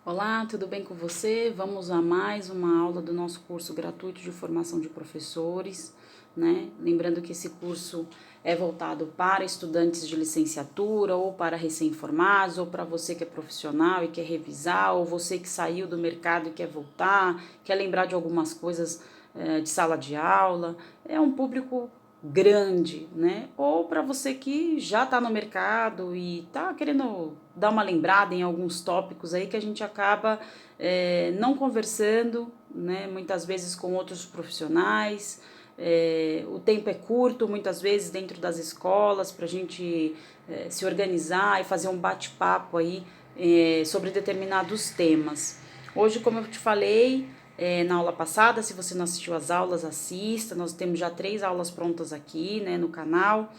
Olá, tudo bem com você? Vamos a mais uma aula do nosso curso gratuito de formação de professores, né? Lembrando que esse curso é voltado para estudantes de licenciatura ou para recém-formados, ou para você que é profissional e quer revisar, ou você que saiu do mercado e quer voltar, quer lembrar de algumas coisas de sala de aula. É um público grande, né? Ou para você que já está no mercado e está querendo dar uma lembrada em alguns tópicos aí que a gente acaba não conversando, né? Muitas vezes com outros profissionais. O tempo é curto, muitas vezes, dentro das escolas, para a gente se organizar e fazer um bate-papo aí sobre determinados temas. Hoje, como eu te falei, na aula passada, se você não assistiu às aulas, assista. Nós temos já 3 aulas prontas aqui, né, no canal.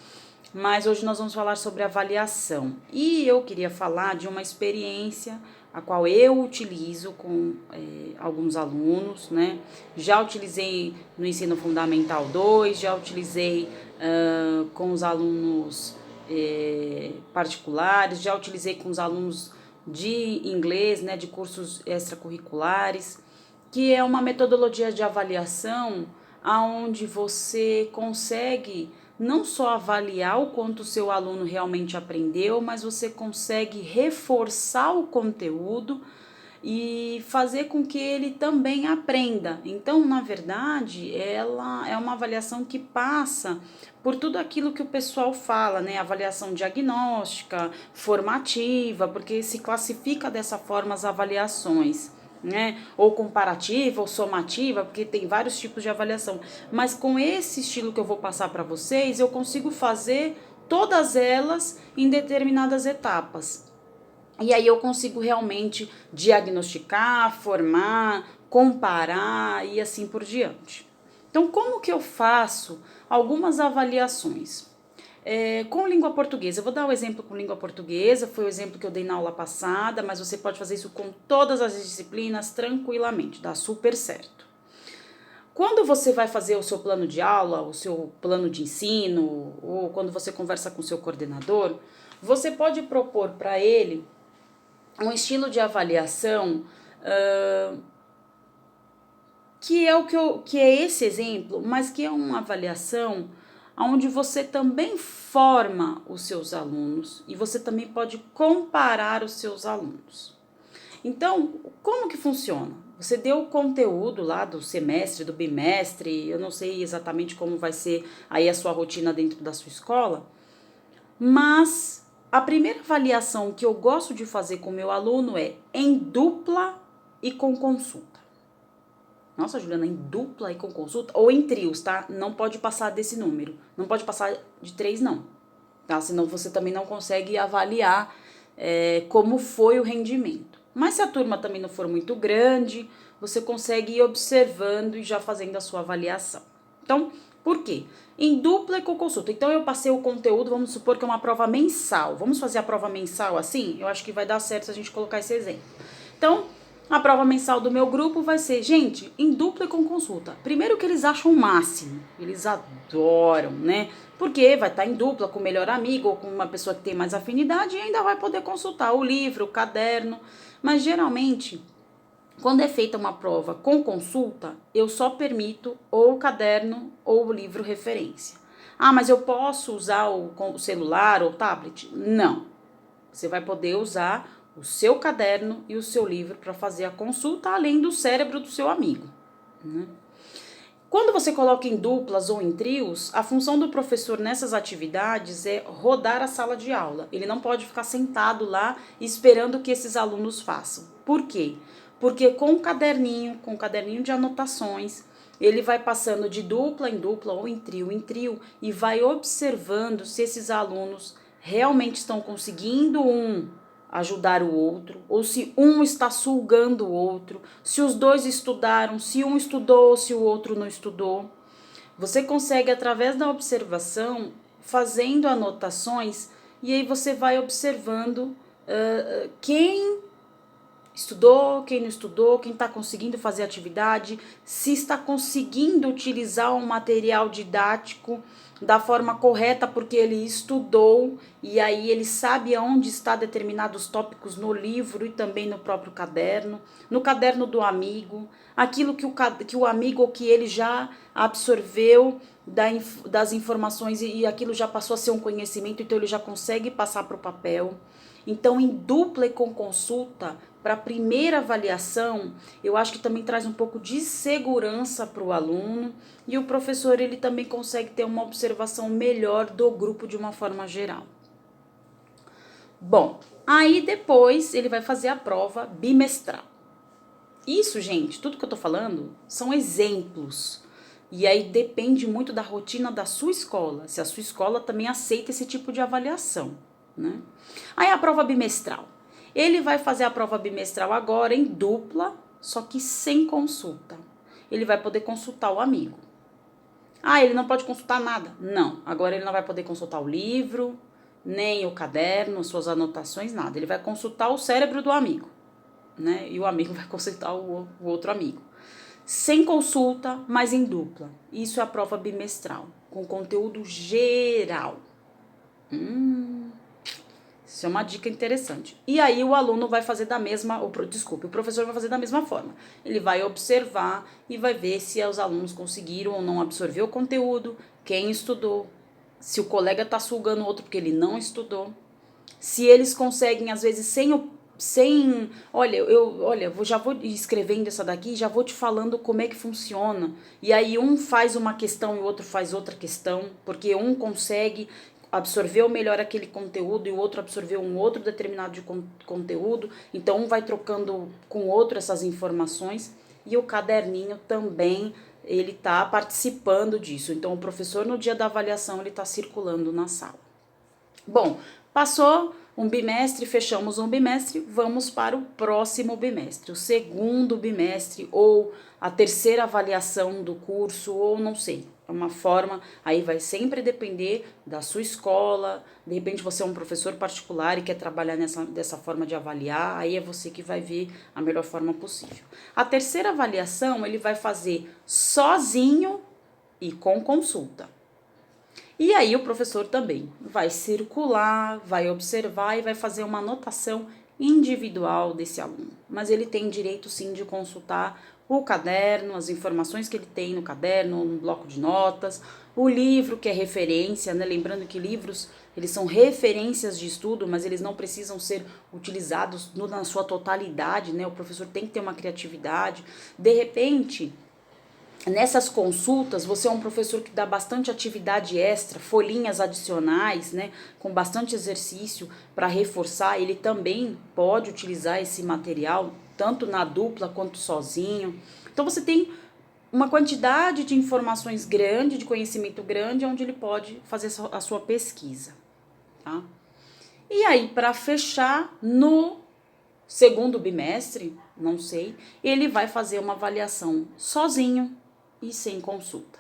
Mas hoje nós vamos falar sobre avaliação. E eu queria falar de uma experiência a qual eu utilizo com alguns alunos, né? Já utilizei no ensino fundamental 2, já utilizei com os alunos particulares, já utilizei com os alunos de inglês, né, de cursos extracurriculares, que é uma metodologia de avaliação aonde você consegue não só avaliar o quanto o seu aluno realmente aprendeu, mas você consegue reforçar o conteúdo e fazer com que ele também aprenda. Então, na verdade, ela é uma avaliação que passa por tudo aquilo que o pessoal fala, né? Avaliação diagnóstica, formativa, porque se classifica dessa forma as avaliações, né? Ou comparativa ou somativa, porque tem vários tipos de avaliação. Mas com esse estilo que eu vou passar para vocês, eu consigo fazer todas elas em determinadas etapas. E aí eu consigo realmente diagnosticar, formar, comparar e assim por diante. Então, como que eu faço algumas avaliações? Com língua portuguesa, eu vou dar o exemplo com língua portuguesa, foi o exemplo que eu dei na aula passada, mas você pode fazer isso com todas as disciplinas tranquilamente, dá super certo. Quando você vai fazer o seu plano de aula, o seu plano de ensino, ou quando você conversa com o seu coordenador, você pode propor para ele um estilo de avaliação que é que é esse exemplo, mas que é uma avaliação onde você também forma os seus alunos e você também pode comparar os seus alunos. Então, como que funciona? Você deu o conteúdo lá do semestre, do bimestre, eu não sei exatamente como vai ser aí a sua rotina dentro da sua escola, mas a primeira avaliação que eu gosto de fazer com o meu aluno é em dupla e com consulta. Nossa, Juliana, em dupla e com consulta? Ou em trios, tá? Não pode passar desse número. Não pode passar de 3, não. Tá? Senão você também não consegue avaliar como foi o rendimento. Mas se a turma também não for muito grande, você consegue ir observando e já fazendo a sua avaliação. Então, por quê? Em dupla e com consulta. Então, eu passei o conteúdo, vamos supor que é uma prova mensal. Vamos fazer a prova mensal assim? Eu acho que vai dar certo se a gente colocar esse exemplo. Então, a prova mensal do meu grupo vai ser, gente, em dupla e com consulta. Primeiro que eles acham o máximo, eles adoram, né? Porque vai estar em dupla com o melhor amigo ou com uma pessoa que tem mais afinidade e ainda vai poder consultar o livro, o caderno. Mas geralmente, quando é feita uma prova com consulta, eu só permito ou o caderno ou o livro referência. Ah, mas eu posso usar o celular ou o tablet? Não. Você vai poder usar o seu caderno e o seu livro para fazer a consulta, além do cérebro do seu amigo, né? Quando você coloca em duplas ou em trios, a função do professor nessas atividades é rodar a sala de aula. Ele não pode ficar sentado lá esperando que esses alunos façam. Por quê? Porque com o caderninho de anotações, ele vai passando de dupla em dupla ou em trio e vai observando se esses alunos realmente estão conseguindo ajudar o outro, ou se um está sugando o outro, se os dois estudaram, se um estudou ou se o outro não estudou. Você consegue, através da observação, fazendo anotações, e aí você vai observando quem estudou, quem não estudou, quem está conseguindo fazer atividade, se está conseguindo utilizar um material didático da forma correta, porque ele estudou e aí ele sabe aonde está determinados tópicos no livro e também no próprio caderno, no caderno do amigo, aquilo que o amigo ou que ele já absorveu das informações e aquilo já passou a ser um conhecimento, então ele já consegue passar para o papel. Então, em dupla e com consulta, para a primeira avaliação, eu acho que também traz um pouco de segurança para o aluno e o professor ele também consegue ter uma observação melhor do grupo de uma forma geral. Bom, aí depois ele vai fazer a prova bimestral. Isso, gente, tudo que eu tô falando são exemplos. E aí depende muito da rotina da sua escola, se a sua escola também aceita esse tipo de avaliação, né? Aí a prova bimestral. Ele vai fazer a prova bimestral agora em dupla, só que sem consulta. Ele vai poder consultar o amigo. Ah, ele não pode consultar nada? Não, agora ele não vai poder consultar o livro, nem o caderno, suas anotações, nada. Ele vai consultar o cérebro do amigo, né? E o amigo vai consultar o outro amigo. Sem consulta, mas em dupla. Isso é a prova bimestral, com conteúdo geral. Isso é uma dica interessante. E aí o aluno vai fazer o professor vai fazer da mesma forma. Ele vai observar e vai ver se os alunos conseguiram ou não absorver o conteúdo, quem estudou, se o colega está sugando o outro porque ele não estudou, se eles conseguem, às vezes, já vou escrevendo essa daqui e já vou te falando como é que funciona. E aí um faz uma questão e o outro faz outra questão, porque um consegue absorveu melhor aquele conteúdo e o outro absorveu um outro determinado conteúdo, então um vai trocando com o outro essas informações e o caderninho também ele está participando disso. Então o professor no dia da avaliação ele está circulando na sala. Bom, passou um bimestre, fechamos um bimestre, vamos para o próximo bimestre, o segundo bimestre ou a terceira avaliação do curso, ou não sei, é uma forma, aí vai sempre depender da sua escola, de repente você é um professor particular e quer trabalhar dessa forma de avaliar, aí é você que vai ver a melhor forma possível. A terceira avaliação ele vai fazer sozinho e com consulta. E aí o professor também vai circular, vai observar e vai fazer uma anotação individual desse aluno. Mas ele tem direito sim de consultar o caderno, as informações que ele tem no caderno, no bloco de notas, o livro que é referência, né? Lembrando que livros, eles são referências de estudo, mas eles não precisam ser utilizados na sua totalidade, né? O professor tem que ter uma criatividade. De repente, nessas consultas, você é um professor que dá bastante atividade extra, folhinhas adicionais, né, com bastante exercício para reforçar. Ele também pode utilizar esse material, tanto na dupla quanto sozinho. Então, você tem uma quantidade de informações grande, de conhecimento grande, onde ele pode fazer a sua pesquisa, tá? E aí, para fechar, no segundo bimestre, não sei, ele vai fazer uma avaliação sozinho e sem consulta.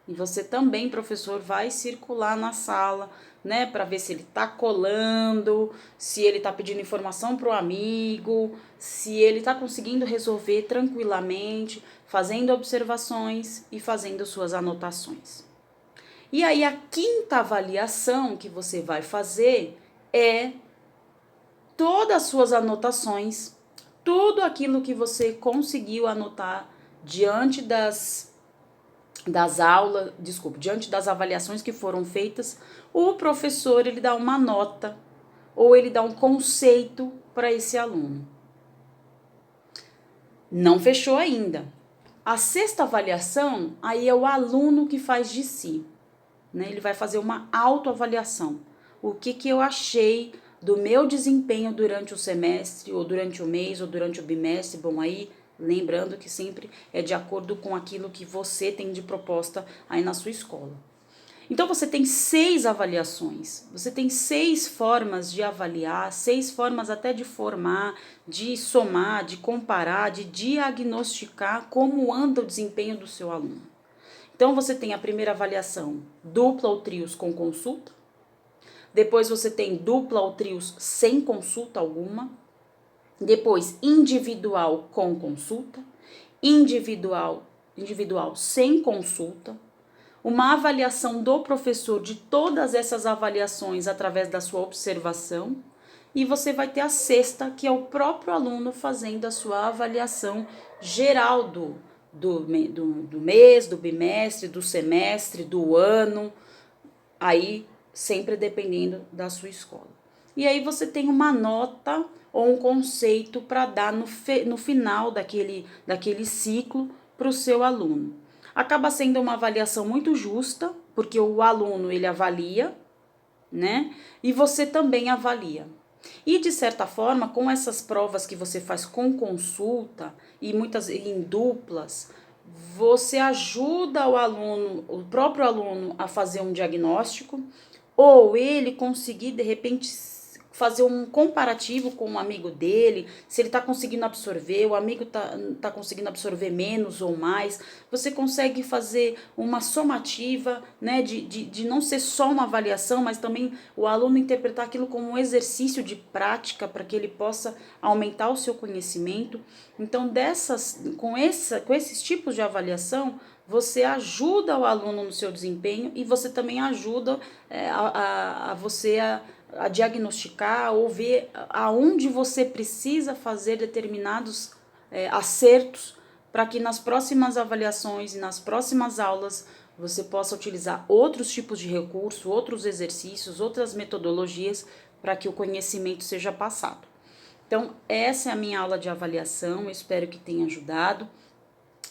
E você também, professor, vai circular na sala, né, para ver se ele tá colando, se ele tá pedindo informação pro amigo, se ele tá conseguindo resolver tranquilamente, fazendo observações e fazendo suas anotações. E aí a quinta avaliação que você vai fazer é todas as suas anotações, tudo aquilo que você conseguiu anotar diante diante das avaliações que foram feitas, o professor ele dá uma nota ou ele dá um conceito para esse aluno. Não fechou ainda. A sexta avaliação, aí é o aluno que faz de si, né? Ele vai fazer uma autoavaliação. O que eu achei do meu desempenho durante o semestre, ou durante o mês, ou durante o bimestre, bom, aí lembrando que sempre é de acordo com aquilo que você tem de proposta aí na sua escola. Então você tem 6 avaliações, você tem 6 formas de avaliar, 6 formas até de formar, de somar, de comparar, de diagnosticar como anda o desempenho do seu aluno. Então você tem a primeira avaliação, dupla ou trios com consulta. Depois você tem dupla ou trios sem consulta alguma. Depois, individual com consulta, individual sem consulta, uma avaliação do professor de todas essas avaliações através da sua observação, e você vai ter a sexta, que é o próprio aluno fazendo a sua avaliação geral do mês, do bimestre, do semestre, do ano, aí sempre dependendo da sua escola. E aí você tem uma nota ou um conceito para dar no final daquele ciclo para o seu aluno. Acaba sendo uma avaliação muito justa, porque o aluno ele avalia, né? E você também avalia. E de certa forma, com essas provas que você faz com consulta e muitas em duplas, você ajuda o aluno, o próprio aluno, a fazer um diagnóstico, ou ele conseguir de repente fazer um comparativo com um amigo dele, se ele está conseguindo absorver, o amigo tá conseguindo absorver menos ou mais. Você consegue fazer uma somativa, né, de não ser só uma avaliação, mas também o aluno interpretar aquilo como um exercício de prática para que ele possa aumentar o seu conhecimento. Então, com esses tipos de avaliação, você ajuda o aluno no seu desempenho e você também ajuda você a diagnosticar ou ver aonde você precisa fazer determinados acertos para que nas próximas avaliações e nas próximas aulas você possa utilizar outros tipos de recurso, outros exercícios, outras metodologias para que o conhecimento seja passado. Então, essa é a minha aula de avaliação, eu espero que tenha ajudado.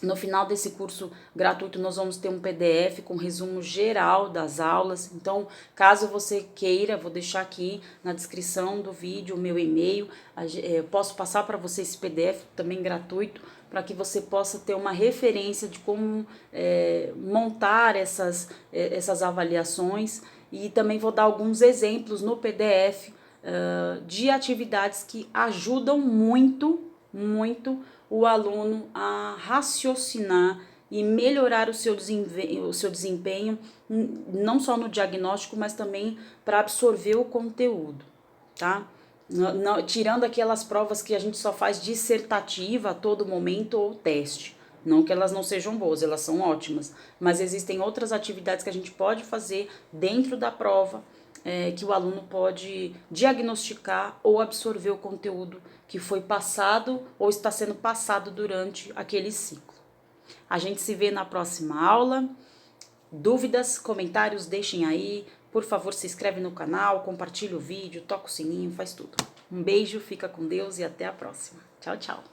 No final desse curso gratuito, nós vamos ter um PDF com resumo geral das aulas. Então, caso você queira, vou deixar aqui na descrição do vídeo o meu e-mail. Eu posso passar para você esse PDF também gratuito, para que você possa ter uma referência de como montar essas avaliações. E também vou dar alguns exemplos no PDF de atividades que ajudam muito o aluno a raciocinar e melhorar o seu desempenho, não só no diagnóstico, mas também para absorver o conteúdo, tá? Tirando aquelas provas que a gente só faz dissertativa a todo momento ou teste. Não que elas não sejam boas, elas são ótimas, mas existem outras atividades que a gente pode fazer dentro da prova, que o aluno pode diagnosticar ou absorver o conteúdo que foi passado ou está sendo passado durante aquele ciclo. A gente se vê na próxima aula. Dúvidas, comentários, deixem aí. Por favor, se inscreve no canal, compartilha o vídeo, toca o sininho, faz tudo. Um beijo, fica com Deus e até a próxima. Tchau, tchau.